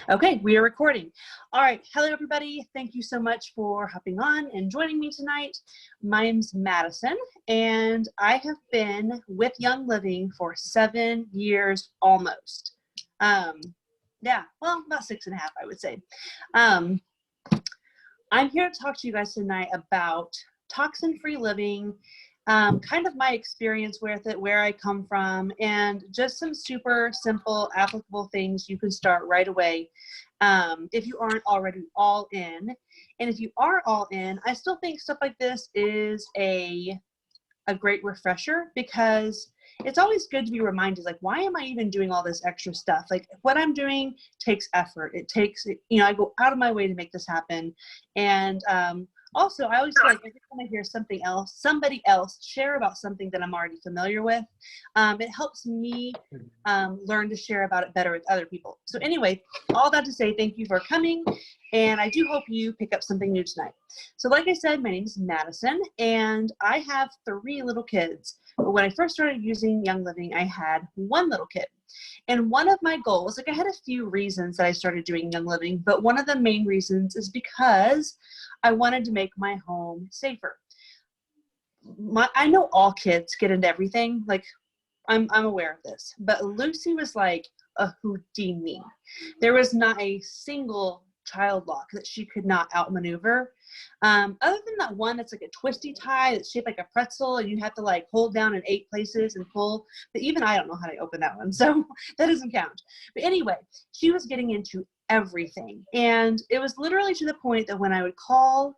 Okay, we are recording. All right. Hello, everybody. Thank you so much for hopping on and joining me tonight. My name's Madison, and I have been with Young Living for 7 years almost. Yeah, well, about 6.5, I would say. I'm here to talk to you guys tonight about toxin-free living, kind of my experience with it, where I come from, and just some super simple, applicable things you can start right away if you aren't already all in. And if you are all in, I still think stuff like this is a great refresher, because it's always good to be reminded, like, why am I even doing all this extra stuff? Like, what I'm doing takes effort. It takes, I go out of my way to make this happen. And also, I always feel like every time I hear somebody else share about something that I'm already familiar with, it helps me learn to share about it better with other people. So anyway, all that to say, thank you for coming, and I do hope you pick up something new tonight. So like I said, my name is Madison, and I have 3 little kids. But when I first started using Young Living, I had 1 little kid. And one of my goals, like, I had a few reasons that I started doing Young Living, but one of the main reasons is because I wanted to make my home safer. I know all kids get into everything. Like, I'm aware of this, but Lucy was like a Houdini. There was not a single child lock that she could not outmaneuver. Other than that one that's like a twisty tie that's shaped like a pretzel, and you have to like hold down in 8 places and pull. But even I don't know how to open that one, so that doesn't count. But anyway, she was getting into everything, and it was literally to the point that when I would call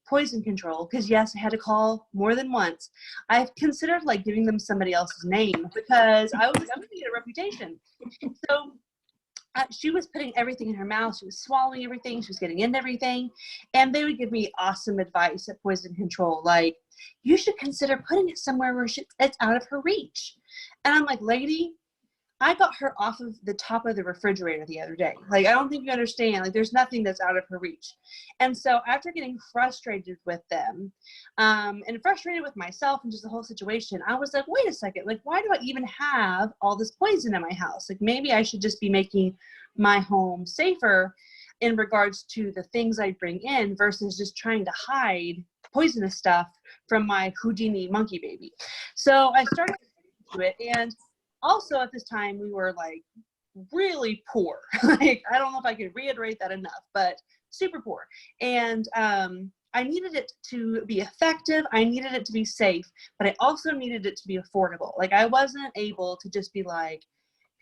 poison control, because yes, I had to call more than once, I've considered like giving them somebody else's name, because I was like, I'm going to get a reputation. So she was putting everything in her mouth. She was swallowing everything. She was getting into everything. And they would give me awesome advice at poison control. Like, you should consider putting it somewhere where it's out of her reach. And I'm like, lady, I got her off of the top of the refrigerator the other day. Like, I don't think you understand. Like, there's nothing that's out of her reach. And so after getting frustrated with them, and frustrated with myself and just the whole situation, I was like, wait a second. Like, why do I even have all this poison in my house? Like, maybe I should just be making my home safer in regards to the things I bring in, versus just trying to hide poisonous stuff from my Houdini monkey baby. So I started to it, and also at this time we were like really poor. Like, I don't know if I could reiterate that enough, but super poor. And I needed it to be effective. I needed it to be safe, but I also needed it to be affordable. Like, I wasn't able to just be like,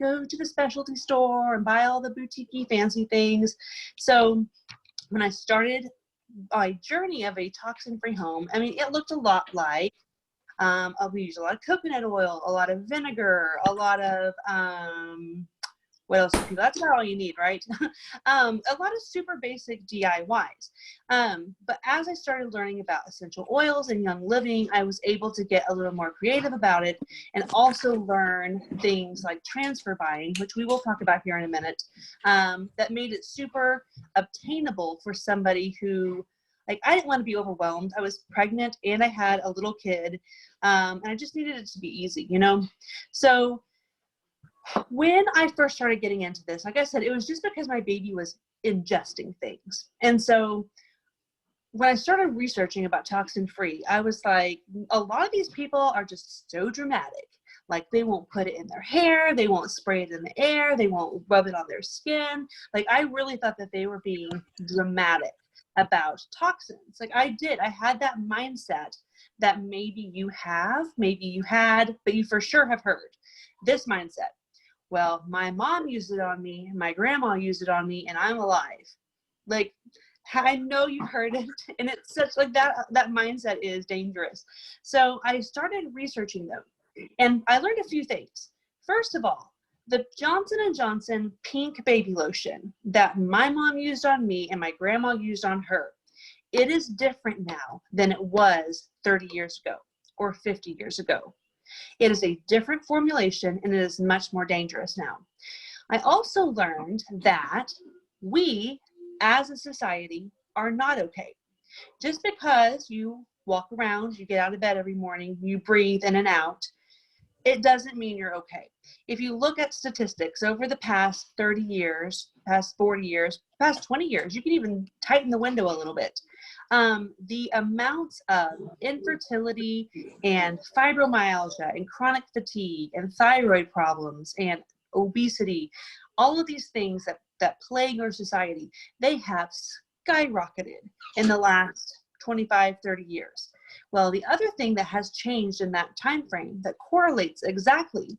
go to the specialty store and buy all the boutique-y fancy things. So when I started my journey of a toxin-free home, I mean, it looked a lot like, we use a lot of coconut oil, a lot of vinegar, a lot of, what else do people, that's about all you need, right? A lot of super basic DIYs. But as I started learning about essential oils and Young Living, I was able to get a little more creative about it, and also learn things like transfer buying, which we will talk about here in a minute, that made it super obtainable for somebody who, like, I didn't want to be overwhelmed. I was pregnant and I had a little kid, and I just needed it to be easy, So when I first started getting into this, like I said, it was just because my baby was ingesting things. And so when I started researching about toxin-free, I was like, a lot of these people are just so dramatic. Like, they won't put it in their hair, they won't spray it in the air, they won't rub it on their skin. Like, I really thought that they were being dramatic about toxins. Like, I had that mindset that maybe you had, but you for sure have heard this mindset. Well, my mom used it on me, my grandma used it on me, and I'm alive. Like, I know you've heard it, and it's such, like, that mindset is dangerous. So I started researching them, and I learned a few things. First of all, the Johnson & Johnson pink baby lotion that my mom used on me and my grandma used on her, it is different now than it was 30 years ago or 50 years ago. It is a different formulation, and it is much more dangerous now. I also learned that we, as a society, are not okay. Just because you walk around, you get out of bed every morning, you breathe in and out, it doesn't mean you're okay. If you look at statistics over the past 30 years, past 40 years, past 20 years, you can even tighten the window a little bit. The amounts of infertility and fibromyalgia and chronic fatigue and thyroid problems and obesity, all of these things that plague our society, they have skyrocketed in the last 25, 30 years. Well, the other thing that has changed in that time frame that correlates exactly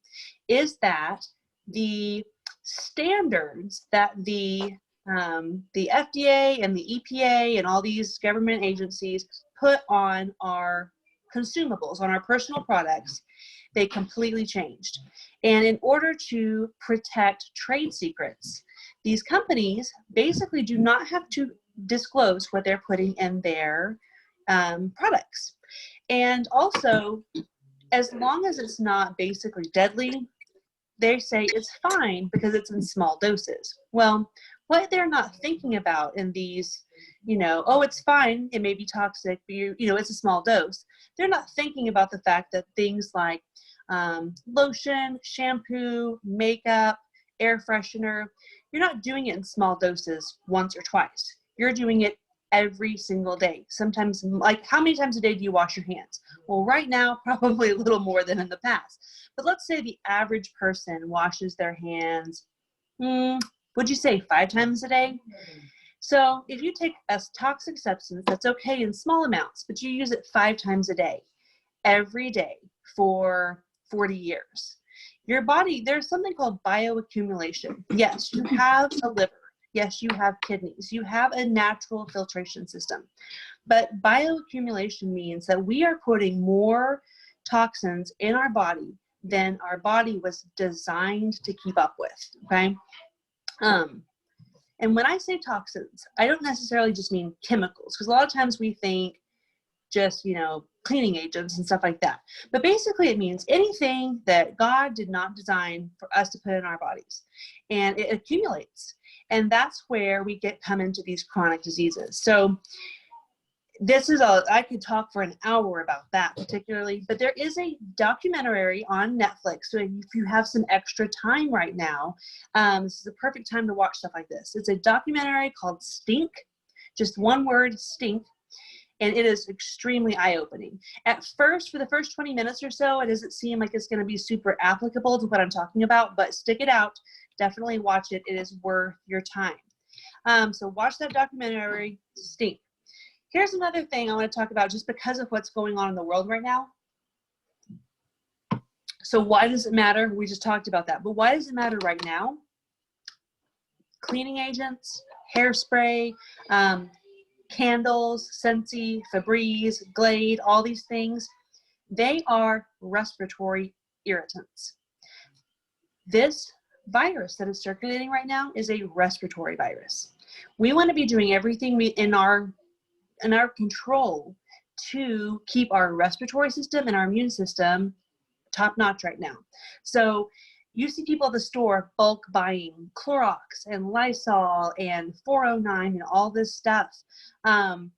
is that the standards that the FDA and the EPA and all these government agencies put on our consumables, on our personal products, they completely changed. And in order to protect trade secrets, these companies basically do not have to disclose what they're putting in their products. And also, as long as it's not basically deadly, they say it's fine because it's in small doses. Well, what they're not thinking about in these, oh, it's fine, it may be toxic, but it's a small dose. They're not thinking about the fact that things like lotion, shampoo, makeup, air freshener, you're not doing it in small doses once or twice. You're doing it every single day. Sometimes, like, how many times a day do you wash your hands? Well, right now, probably a little more than in the past. But let's say the average person washes their hands, would you say 5 times a day? So if you take a toxic substance that's okay in small amounts, but you use it 5 times a day, every day for 40 years, your body, there's something called bioaccumulation. Yes, you have a liver. Yes, you have kidneys. You have a natural filtration system. But bioaccumulation means that we are putting more toxins in our body than our body was designed to keep up with, okay? And when I say toxins, I don't necessarily just mean chemicals, because a lot of times we think just, cleaning agents and stuff like that. But basically it means anything that God did not design for us to put in our bodies. And it accumulates. And that's where we come into these chronic diseases. So I could talk for an hour about that particularly, but there is a documentary on Netflix. So if you have some extra time right now, this is a perfect time to watch stuff like this. It's a documentary called Stink, just one word, Stink. And it is extremely eye-opening. At first, for the first 20 minutes or so, it doesn't seem like it's going to be super applicable to what I'm talking about, but stick it out. Definitely watch it. It is worth your time. So watch that documentary, Stink. Here's another thing I want to talk about just because of what's going on in the world right now. So why does it matter? We just talked about that. But why does it matter right now? Cleaning agents, hairspray, candles, Scentsy, Febreze, Glade, all these things, they are respiratory irritants. This virus that is circulating right now is a respiratory virus. We want to be doing everything in our control to keep our respiratory system and our immune system top notch right now. So you see people at the store bulk buying Clorox and Lysol and 409 and all this stuff. And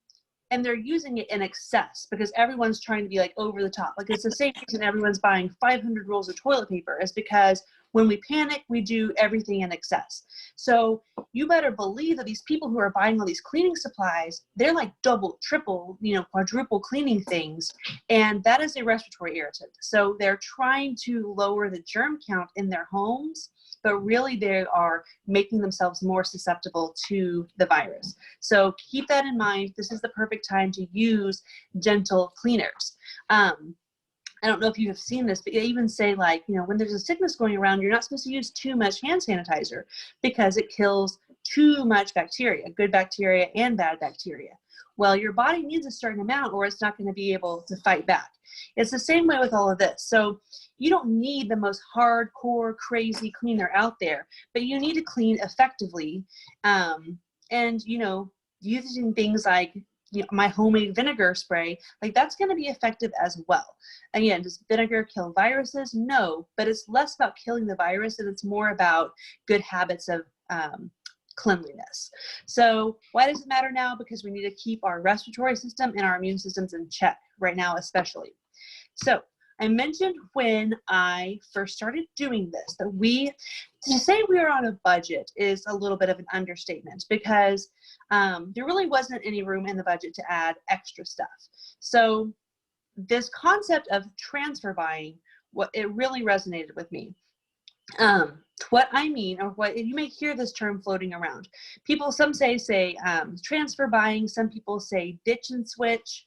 they're using it in excess because everyone's trying to be like over the top. Like it's the same reason everyone's buying 500 rolls of toilet paper is because when we panic, we do everything in excess. So you better believe that these people who are buying all these cleaning supplies, they're like double, triple, quadruple cleaning things. And that is a respiratory irritant. So they're trying to lower the germ count in their homes, but really they are making themselves more susceptible to the virus. So keep that in mind. This is the perfect time to use gentle cleaners. I don't know if you have seen this, but they even say when there's a sickness going around, you're not supposed to use too much hand sanitizer because it kills too much bacteria, good bacteria and bad bacteria. Well, your body needs a certain amount or it's not going to be able to fight back. It's the same way with all of this. So you don't need the most hardcore, crazy cleaner out there, but you need to clean effectively. And, using things like my homemade vinegar spray, that's going to be effective as well. Again, does vinegar kill viruses? No, but it's less about killing the virus and it's more about good habits of cleanliness. So why does it matter now? Because we need to keep our respiratory system and our immune systems in check right now, especially. So I mentioned when I first started doing this that to say we were on a budget is a little bit of an understatement, because there really wasn't any room in the budget to add extra stuff. So this concept of transfer buying, it really resonated with me. What I mean, or what you may hear this term floating around. People, some say transfer buying, some people say ditch and switch.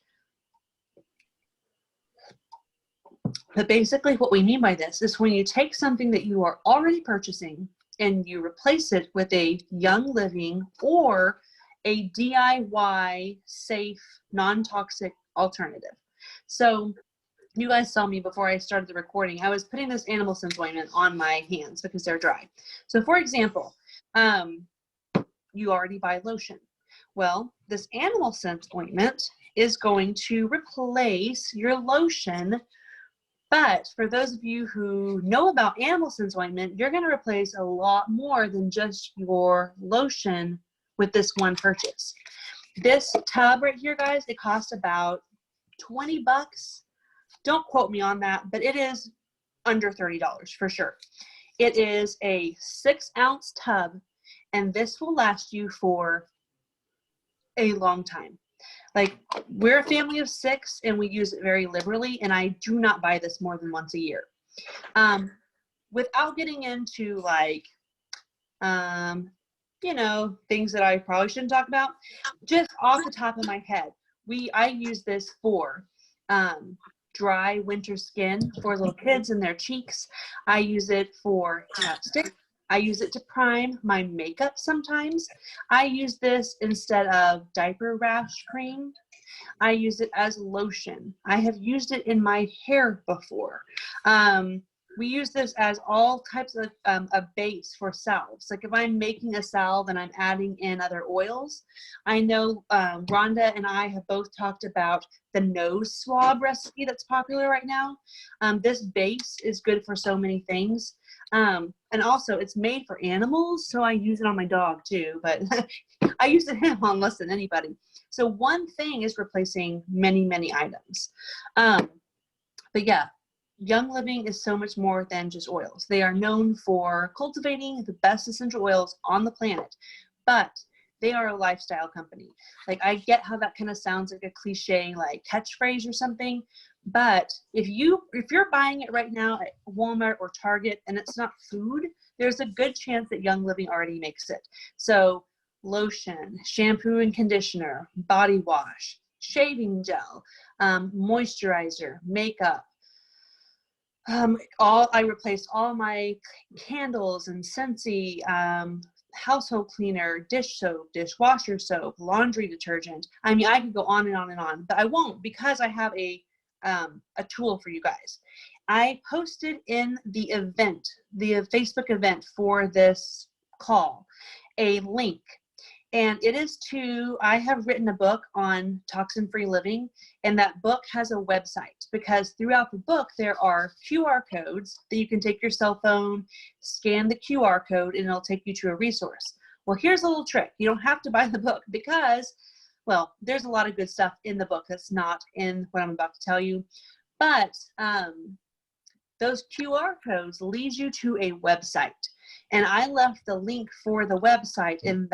But basically what we mean by this is when you take something that you are already purchasing and you replace it with a Young Living or a DIY safe, non-toxic alternative. So you guys saw me before I started the recording. I was putting this Animal Sense ointment on my hands because they're dry. So for example, you already buy lotion. Well, this Animal Sense ointment is going to replace your lotion. But for those of you who know about Animal Sense ointment, you're going to replace a lot more than just your lotion with this one purchase. This tub right here, guys, it costs about 20 bucks. Don't quote me on that, but it is under $30 for sure. It is a 6-ounce tub, and this will last you for a long time. Like, we're a family of 6 and we use it very liberally, and I do not buy this more than once a year. Without getting into like, you know, things that I probably shouldn't talk about, just off the top of my head, I use this for dry winter skin for little kids and their cheeks. I use it for chapstick. I use it to prime my makeup sometimes. I use this instead of diaper rash cream. I use it as lotion. I have used it in my hair before. We use this as all types of a base for salves. Like if I'm making a salve and I'm adding in other oils, I know Rhonda and I have both talked about the nose swab recipe that's popular right now. This base is good for so many things. And also it's made for animals, so I use it on my dog too, but I use it on less than anybody. So one thing is replacing many, many items. But yeah, Young Living is so much more than just oils. They are known for cultivating the best essential oils on the planet, but they are a lifestyle company. Like, I get how that kind of sounds like a cliche, like catchphrase or something, but if you're buying it right now at Walmart or Target and it's not food, there's a good chance that Young Living already makes it. So lotion, shampoo and conditioner, body wash, shaving gel, moisturizer, makeup. I replaced all my candles and Scentsy, household cleaner, dish soap, dishwasher soap, laundry detergent. I mean, I could go on and on and on, but I won't, because I have a tool for you guys. I posted in the event, the Facebook event for this call, a link. And it is I have written a book on toxin-free living, and that book has a website, because throughout the book there are QR codes that you can take your cell phone, scan the QR code, and it'll take you to a resource. Well, here's a little trick. You don't have to buy the book, because, well, there's a lot of good stuff in the book that's not in what I'm about to tell you. But those QR codes lead you to a website. And I left the link for the website in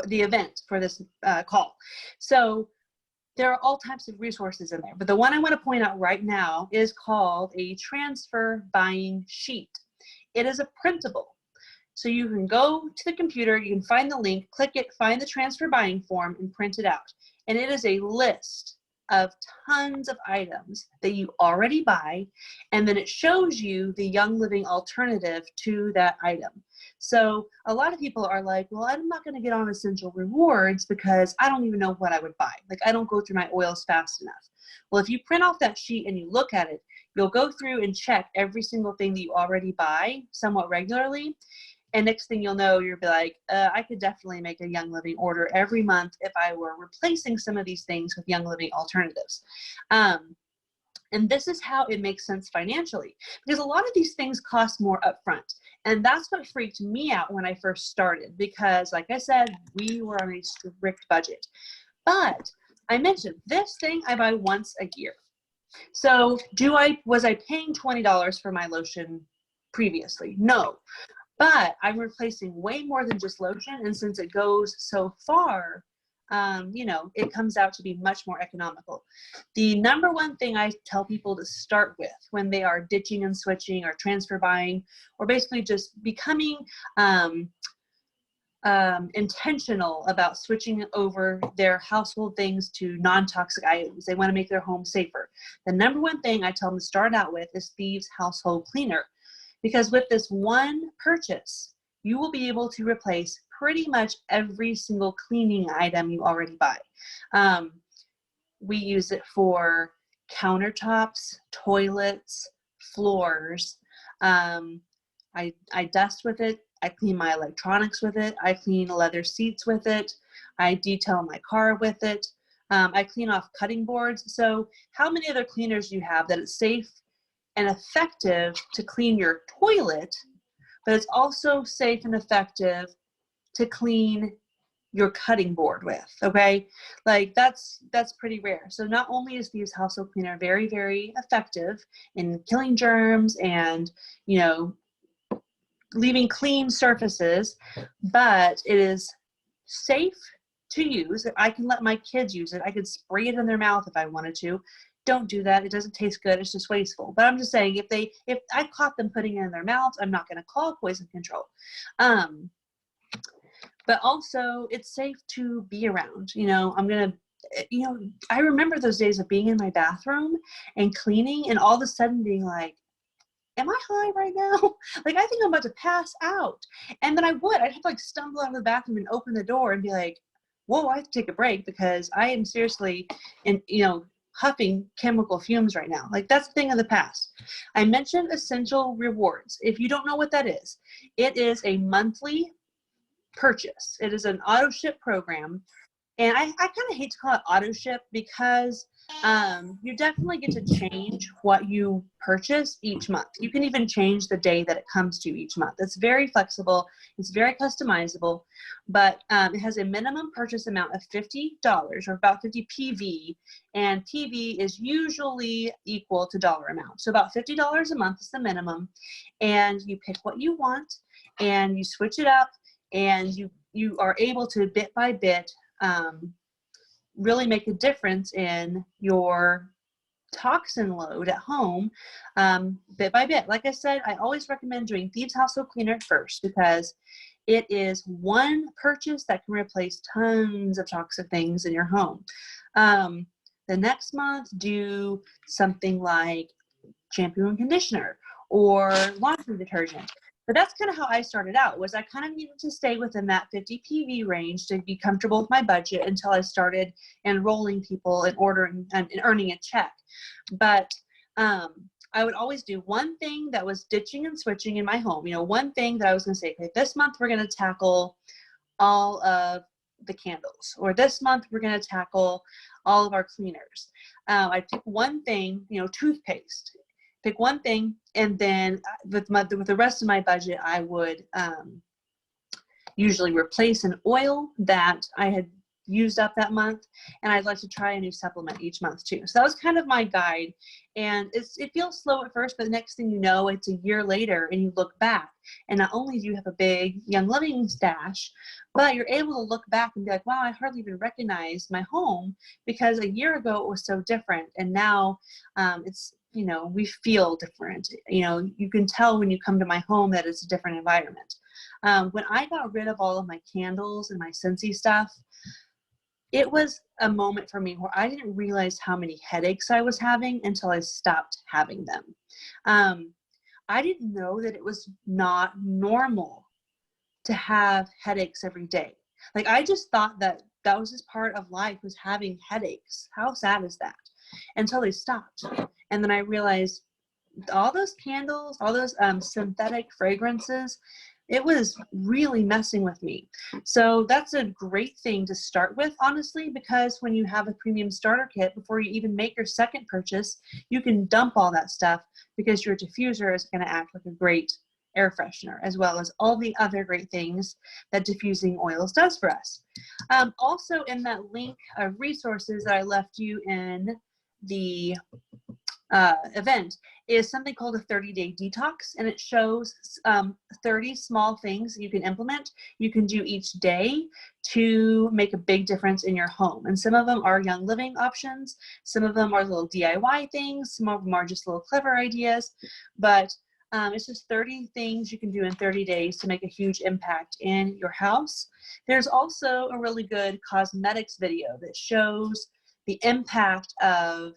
the event for this call. So there are all types of resources in there, but the one I want to point out right now is called a transfer buying sheet. It is a printable. So you can go to the computer, you can find the link, click it, find the transfer buying form, and print it out. And it is a list of tons of items that you already buy, and then it shows you the Young Living alternative to that item. So a lot of people are like, well, I'm not going to get on Essential Rewards because I don't even know what I would buy. Like, I don't go through my oils fast enough. Well, if you print off that sheet and you look at it, you'll go through and check every single thing that you already buy somewhat regularly. And next thing you'll know, you'll be like, I could definitely make a Young Living order every month if I were replacing some of these things with Young Living alternatives. And this is how it makes sense financially, because a lot of these things cost more upfront. And that's what freaked me out when I first started, because like I said, we were on a strict budget. But I mentioned this thing I buy once a year. So was I paying $20 for my lotion previously? No, but I'm replacing way more than just lotion. And since it goes so far, you know, it comes out to be much more economical. The number one thing I tell people to start with when they are ditching and switching or transfer buying, or basically just becoming intentional about switching over their household things to non-toxic items. They want to make their home safer. The number one thing I tell them to start out with is Thieves Household Cleaner, because with this one purchase, you will be able to replace pretty much every single cleaning item you already buy. We use it for countertops, toilets, floors. I dust with it. I clean my electronics with it. I clean leather seats with it. I detail my car with it. I clean off cutting boards. So how many other cleaners do you have that it's safe and effective to clean your toilet, but it's also safe and effective to clean your cutting board with? Okay, like that's pretty rare. So not only is Thieves Household Cleaner very, very effective in killing germs and, you know, leaving clean surfaces, but it is safe to use. I can let my kids use it. I could spray it in their mouth if I wanted to. Don't do that. It doesn't taste good. It's just wasteful. But I'm just saying, if I caught them putting it in their mouths, I'm not going to call poison control. But also it's safe to be around. You know, I remember those days of being in my bathroom and cleaning and all of a sudden being like, am I high right now? Like, I think I'm about to pass out. And then I'd have to like stumble out of the bathroom and open the door and be like, whoa, I have to take a break because I am seriously, huffing chemical fumes right now. Like, that's a thing of the past. I mentioned Essential Rewards. If you don't know what that is, it is a monthly purchase. It is an auto ship program. And I kind of hate to call it auto ship because you definitely get to change what you purchase each month. You can even change the day that it comes to each month. It's very flexible. It's very customizable, but it has a minimum purchase amount of $50 or about 50 PV, and PV is usually equal to dollar amount. So about $50 a month is the minimum, and you pick what you want and you switch it up, and you are able to bit by bit really make a difference in your toxin load at home, bit by bit. Like I said, I always recommend doing Thieves Household Cleaner first because it is one purchase that can replace tons of toxic things in your home. The next month, do something like shampoo and conditioner or laundry detergent. But that's kind of how I started out, was I kind of needed to stay within that 50 PV range to be comfortable with my budget until I started enrolling people and ordering and earning a check. But I would always do one thing that was ditching and switching in my home. You know, one thing that I was going to say, okay, this month we're going to tackle all of the candles, or this month we're going to tackle all of our cleaners. I pick one thing, you know, toothpaste. Pick one thing, and then with the rest of my budget, I would usually replace an oil that I had used up that month, and I'd like to try a new supplement each month too. So that was kind of my guide, and it feels slow at first, but the next thing you know, it's a year later, and you look back, and not only do you have a big Young Living stash, but you're able to look back and be like, wow, I hardly even recognize my home because a year ago it was so different, and now it's, you know, we feel different. You know, you can tell when you come to my home that it's a different environment. When I got rid of all of my candles and my Scentsy stuff, it was a moment for me where I didn't realize how many headaches I was having until I stopped having them. I didn't know that it was not normal to have headaches every day. Like, I just thought that that was just part of life, was having headaches. How sad is that? Until they stopped. And then I realized all those candles, all those synthetic fragrances, it was really messing with me. So that's a great thing to start with, honestly, because when you have a premium starter kit, before you even make your second purchase, you can dump all that stuff because your diffuser is going to act like a great air freshener, as well as all the other great things that diffusing oils does for us. Also in that link of resources that I left you in the event is something called a 30-day detox, and it shows 30 small things you can implement, you can do each day to make a big difference in your home. And some of them are Young Living options, some of them are little DIY things, some of them are just little clever ideas, but it's just 30 things you can do in 30 days to make a huge impact in your house. There's also a really good cosmetics video that shows the impact of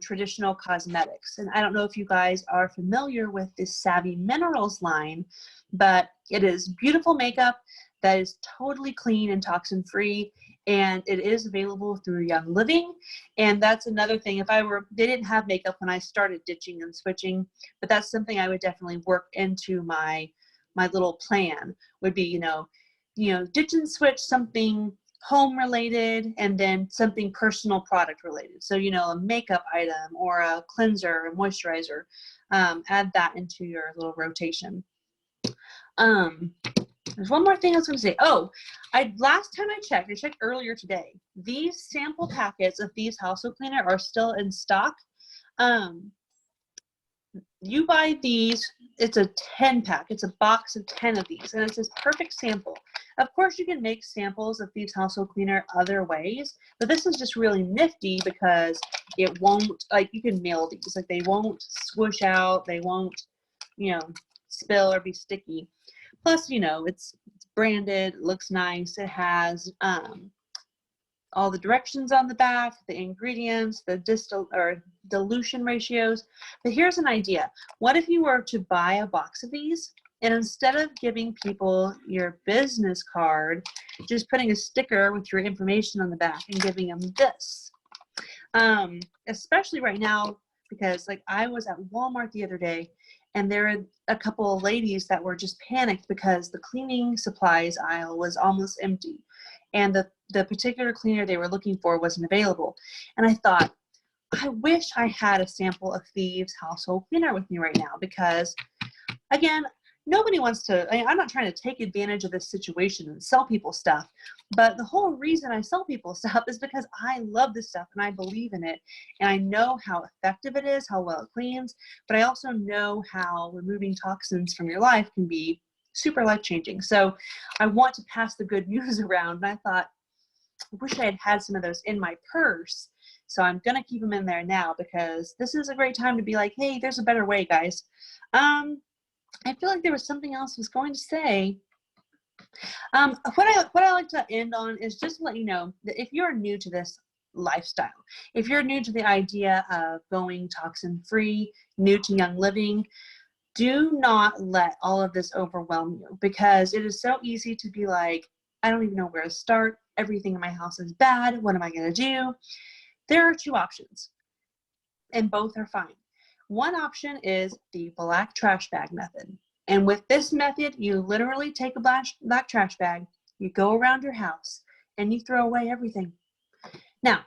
traditional cosmetics. And I don't know if you guys are familiar with this Savvy Minerals line, but it is beautiful makeup that is totally clean and toxin free, and it is available through Young Living. And that's another thing. They didn't have makeup when I started ditching and switching, but that's something I would definitely work into my little plan, would be, you know, ditch and switch something home related and then something personal product related. So, you know, a makeup item or a cleanser or moisturizer, add that into your little rotation. There's one more thing I was going to say. Oh, last time I checked earlier today, these sample packets of Thieves Household Cleaner are still in stock. You buy these, it's a 10 pack, it's a box of 10 of these, and it's this perfect sample. Of course, you can make samples of Thieves Household Cleaner other ways, but this is just really nifty because it won't, like, you can mail these, like, they won't squish out, they won't, you know, spill or be sticky. Plus, you know, it's branded, it looks nice, it has all the directions on the back, the ingredients, the dilution ratios. But here's an idea. What if you were to buy a box of these, and instead of giving people your business card, just putting a sticker with your information on the back and giving them this? Especially right now, because like I was at Walmart the other day, and there were a couple of ladies that were just panicked because the cleaning supplies aisle was almost empty, and the particular cleaner they were looking for wasn't available. And I thought, I wish I had a sample of Thieves Household Cleaner with me right now, because again, nobody wants to, I'm not trying to take advantage of this situation and sell people stuff, but the whole reason I sell people stuff is because I love this stuff and I believe in it, and I know how effective it is, how well it cleans, but I also know how removing toxins from your life can be super life-changing. So I want to pass the good news around, and I thought, I wish I had had some of those in my purse. So I'm gonna keep them in there now, because this is a great time to be like, hey, there's a better way, guys. I feel like there was something else I was going to say. What I like to end on is just to let you know that if you're new to this lifestyle, if you're new to the idea of going toxin free, new to Young Living, do not let all of this overwhelm you, because it is so easy to be like, I don't even know where to start. Everything in my house is bad. What am I going to do? There are two options, and both are fine. One option is the black trash bag method. And with this method, you literally take a black trash bag, you go around your house, and you throw away everything. Now,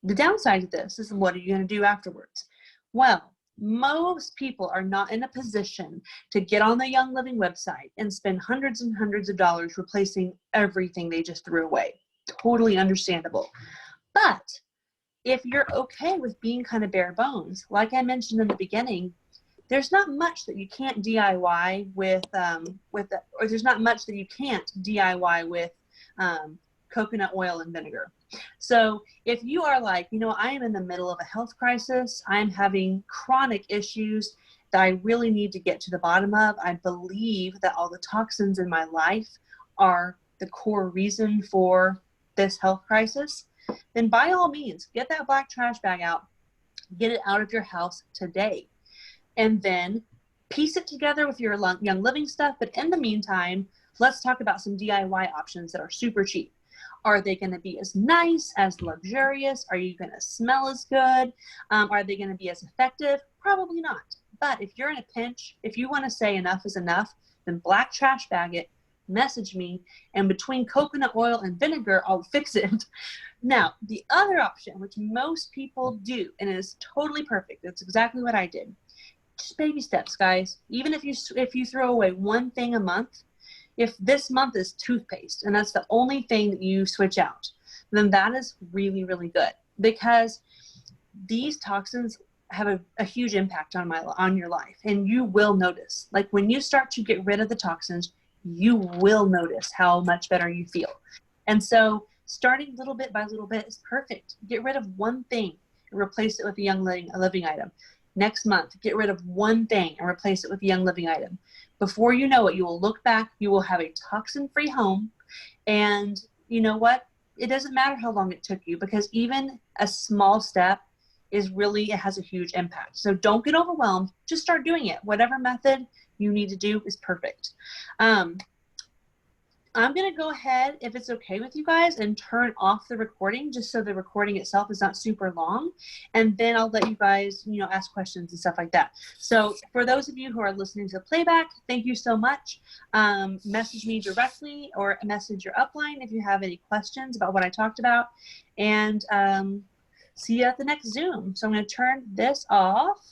the downside of this is, what are you going to do afterwards? Well, most people are not in a position to get on the Young Living website and spend hundreds and hundreds of dollars replacing everything they just threw away. Totally understandable. But if you're okay with being kind of bare bones, like I mentioned in the beginning, there's not much that you can't DIY with, or there's not much that you can't DIY with coconut oil and vinegar. So if you are like, you know, I am in the middle of a health crisis, I'm having chronic issues that I really need to get to the bottom of, I believe that all the toxins in my life are the core reason for this health crisis, then by all means, get that black trash bag out, get it out of your house today, and then piece it together with your Young Living stuff. But in the meantime, let's talk about some DIY options that are super cheap. Are they going to be as nice, as luxurious? Are you going to smell as good? Are they going to be as effective? Probably not. But if you're in a pinch, if you want to say enough is enough, then black trash bag it, message me, and between coconut oil and vinegar, I'll fix it. Now, the other option, which most people do, and it is totally perfect, it's exactly what I did, just baby steps, guys. Even if you throw away one thing a month, if this month is toothpaste and that's the only thing that you switch out, then that is really, really good, because these toxins have a huge impact on your life, and you will notice. Like when you start to get rid of the toxins, you will notice how much better you feel. And so starting little bit by little bit is perfect. Get rid of one thing and replace it with a living item. Next month, get rid of one thing and replace it with a Young Living item. Before you know it, you will look back, you will have a toxin-free home, and you know what? It doesn't matter how long it took you, because even a small step it has a huge impact. So don't get overwhelmed. Just start doing it. Whatever method you need to do is perfect. I'm going to go ahead, if it's okay with you guys, and turn off the recording just so the recording itself is not super long. And then I'll let you guys, ask questions and stuff like that. So for those of you who are listening to playback, thank you so much. Message me directly or message your upline if you have any questions about what I talked about. And see you at the next Zoom. So I'm going to turn this off.